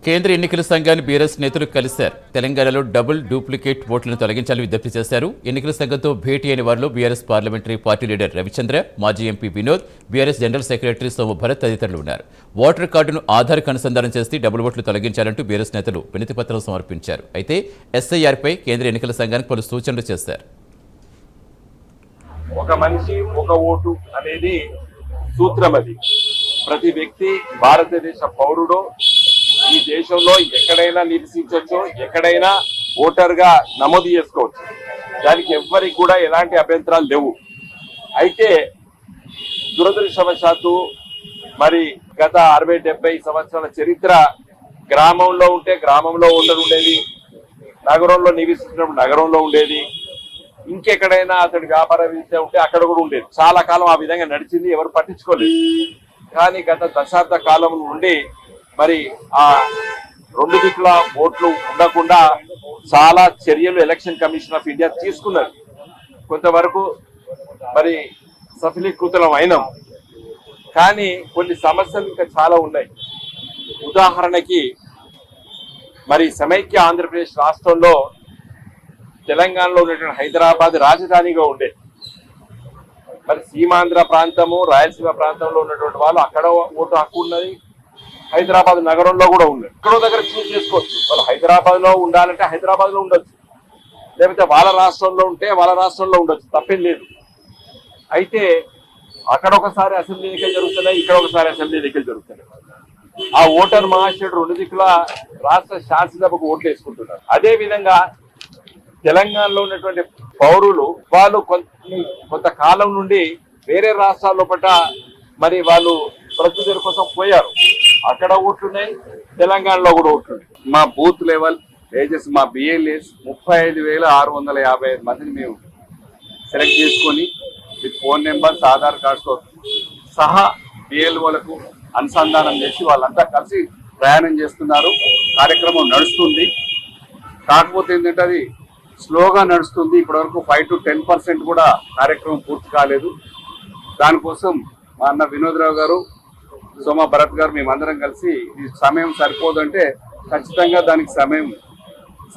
కేంద్ర ఎన్నికల సంఘాన్ని బీఆర్ఎస్ నేతలు కలిశారు. తెలంగాణలో డబుల్ డూప్లికేట్ ఓట్లను తొలగించాలని విజ్ఞప్తి చేశారు. ఎన్నికల సంఘంతో భేటీ అయిన వారిలో BRS parliamentary party leader Ravichandra, మాజీ MP Vinod, BRS general secretary Somu Bharat తదితరులు ఉన్నారు. ఓటర్ కార్డును ఆధార్కు అనుసంధానం చేసి డబుల్ ఓట్లు తొలగించాలంటూ బీఆర్ఎస్ నేతలు వినతిపత్రం సమర్పించారు. అయితే ఎస్ఐఆర్పై కేంద్ర ఎన్నికల సంఘానికి పలు సూచనలు చేశారు. ఒక మనిషి ఒక ఓటు అనేది సూత్రం. అది ప్రతి వ్యక్తి భారతదేశ పౌరుడు ఈ దేశంలో ఎక్కడైనా నివసించవచ్చు, ఎక్కడైనా ఓటర్ గా నమోదు చేసుకోవచ్చు. దానికి ఎవ్వరికి కూడా ఎలాంటి అభ్యంతరాలు లేవు. అయితే దురదృష్టవశాత్తు మరి గత 60-70 సంవత్సరాల చరిత్ర గ్రామంలో ఉంటే గ్రామంలో ఓటర్ ఉండేది, నగరంలో నివసించినప్పుడు నగరంలో ఉండేది, ఇంకెక్కడైనా అతడి వ్యాపార రీత్యా ఉంటే అక్కడ కూడా ఉండేది. చాలా కాలం ఆ విధంగా నడిచింది, ఎవరు పట్టించుకోలేదు. కానీ గత దశాబ్ద కాలం నుండి మరి ఆ రెండు దిక్కుల ఓట్లు ఉండకుండా చాలా చర్యలు ఎలక్షన్ కమిషన్ ఆఫ్ ఇండియా తీసుకున్నది. కొంతవరకు మరి సఫలీకృతం అయినాం, కానీ కొన్ని సమస్యలు ఇంకా చాలా ఉన్నాయి. ఉదాహరణకి మరి సమైక్య ఆంధ్రప్రదేశ్ రాష్ట్రంలో తెలంగాణలో ఉన్నటువంటి హైదరాబాద్ రాజధానిగా ఉండే, మరి సీమాంధ్ర ప్రాంతము రాయలసీమ ప్రాంతంలో ఉన్నటువంటి వాళ్ళు అక్కడ ఓటు హక్కు ఉన్నది, హైదరాబాద్ నగరంలో కూడా ఉంది. ఎక్కడో దగ్గర చూస్ చేసుకోవచ్చు. వాళ్ళు హైదరాబాద్ లో ఉండాలంటే హైదరాబాద్ లో ఉండొచ్చు, లేకపోతే వాళ్ళ రాష్ట్రంలో ఉంటే వాళ్ళ రాష్ట్రంలో ఉండొచ్చు, తప్పేం లేదు. అయితే అక్కడ ఒకసారి అసెంబ్లీ ఎన్నికలు జరుగుతున్నాయి, ఇక్కడ ఒకసారి అసెంబ్లీ ఎన్నికలు జరుగుతున్నాయి. ఆ ఓటర్ మహాశయుడు రెండు దిక్కుల రాష్ట్ర శాసనసభకు ఓట్లు వేసుకుంటున్నారు. అదే విధంగా తెలంగాణలో ఉన్నటువంటి పౌరులు వాళ్ళు కొంతకాలం నుండి వేరే రాష్ట్రాల లోపల మరి వాళ్ళు ప్రతినిధుల కోసం పోయారు. అక్కడ ఓట్లున్నాయి, తెలంగాణలో కూడా ఓట్లున్నాయి. మా బూత్ లెవెల్ ఏజెస్ మా బిఎల్ఏస్ 35,655 మందిని మేము సెలెక్ట్ చేసుకొని విత్ ఫోన్ నెంబర్స్, ఆధార్ కార్డ్స్తో సహా బిఎల్ఓలకు అనుసంధానం చేసి వాళ్ళంతా కలిసి ప్రయాణం చేస్తున్నారు. కార్యక్రమం నడుస్తుంది. కాకపోతే ఏంటంటే అది స్లోగా నడుస్తుంది. ఇప్పటివరకు 5 to 10% కూడా కార్యక్రమం పూర్తి కాలేదు. దానికోసం మా అన్న వినోద్రావు గారు, సోమ భరత్ గారు మేమందరం కలిసి ఈ సమయం సరిపోదంటే ఖచ్చితంగా దానికి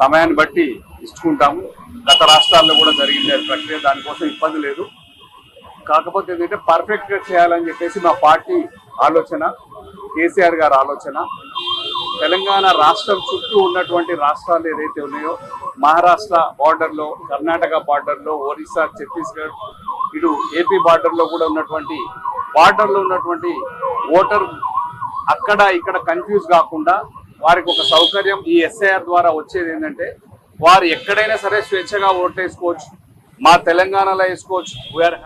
సమయాన్ని బట్టి ఇచ్చుకుంటాము. గత రాష్ట్రాల్లో కూడా జరిగింది అది ప్రక్రియ, దానికోసం ఇబ్బంది లేదు. కాకపోతే ఏంటంటే పర్ఫెక్ట్ గా చేయాలని చెప్పేసి మా పార్టీ ఆలోచన, కేసీఆర్ గారి ఆలోచన. తెలంగాణ రాష్ట్రం చుట్టూ ఉన్నటువంటి రాష్ట్రాలు ఏదైతే ఉన్నాయో, మహారాష్ట్ర బార్డర్లో, కర్ణాటక బార్డర్లో, ఒరిస్సా, ఛత్తీస్గఢ్, ఇటు ఏపీ బార్డర్లో కూడా ఉన్నటువంటి ఓటర్ అక్కడ ఇక్కడ కన్ఫ్యూజ్ కాకుండా వారికి ఒక సౌకర్యం ఈ ఎస్ఐఆర్ ద్వారా వచ్చేది ఏంటంటే వారు ఎక్కడైనా సరే స్వేచ్ఛగా ఓటు వేసుకోవచ్చు. మా తెలంగాణలో వేసుకోవచ్చు. వీఆర్